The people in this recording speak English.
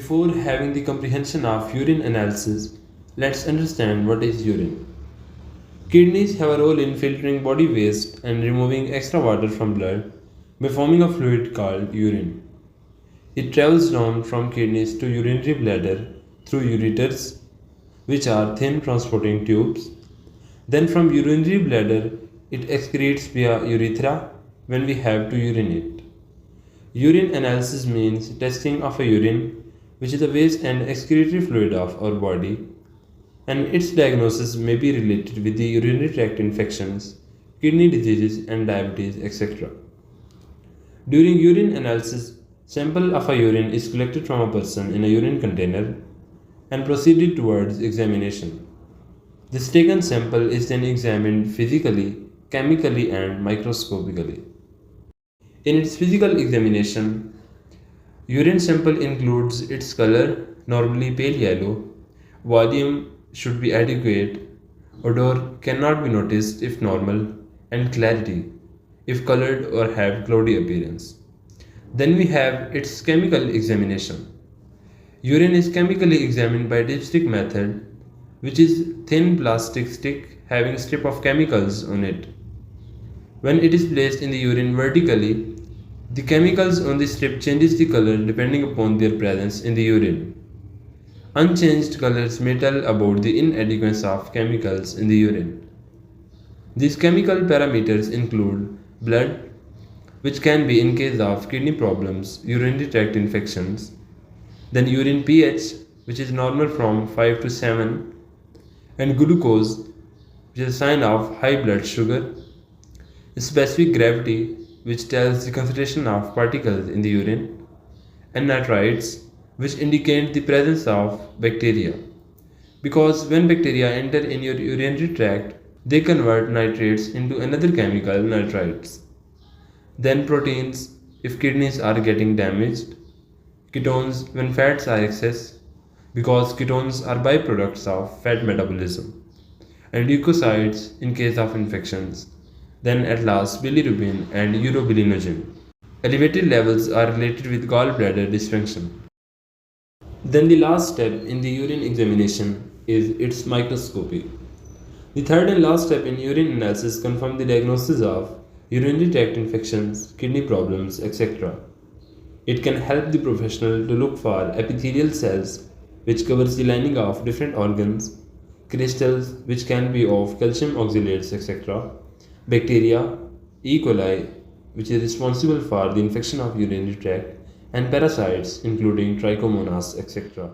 Before having the comprehension of urine analysis, let's understand what is urine. Kidneys have a role in filtering body waste and removing extra water from blood by forming a fluid called urine. It travels down from kidneys to urinary bladder through ureters, which are thin transporting tubes. Then from urinary bladder, it excretes via urethra when we have to urinate. Urine analysis means testing of a urine, which is the waste and excretory fluid of our body, and its diagnosis may be related with the urinary tract infections, kidney diseases, and diabetes, etc. During urine analysis, sample of a urine is collected from a person in a urine container and proceeded towards examination. This taken sample is then examined physically, chemically, and microscopically. In its physical examination, urine sample includes its color, normally pale yellow, volume should be adequate, odor cannot be noticed if normal, and clarity if colored or have cloudy appearance. Then we have its chemical examination. Urine is chemically examined by dipstick method, which is thin plastic stick having strip of chemicals on it. When it is placed in the urine vertically, the chemicals on the strip changes the color depending upon their presence in the urine. Unchanged colors may tell about the inadequacy of chemicals in the urine. These chemical parameters include blood, which can be in case of kidney problems, urinary tract infections, then urine pH, which is normal from 5 to 7, and glucose, which is a sign of high blood sugar, specific gravity, which tells the concentration of particles in the urine, and nitrites, which indicate the presence of bacteria. Because when bacteria enter in your urinary tract, they convert nitrates into another chemical, nitrites. Then proteins, if kidneys are getting damaged, ketones when fats are excess, because ketones are byproducts of fat metabolism, and leukocytes in case of infections. Then at last bilirubin and urobilinogen. Elevated levels are related with gallbladder dysfunction. Then the last step in the urine examination is its microscopy. The third and last step in urine analysis confirms the diagnosis of urinary tract infections, kidney problems, etc. It can help the professional to look for epithelial cells, which covers the lining of different organs, crystals, which can be of calcium oxalates, etc., bacteria, E. coli, which is responsible for the infection of urinary tract, and parasites including trichomonas, etc.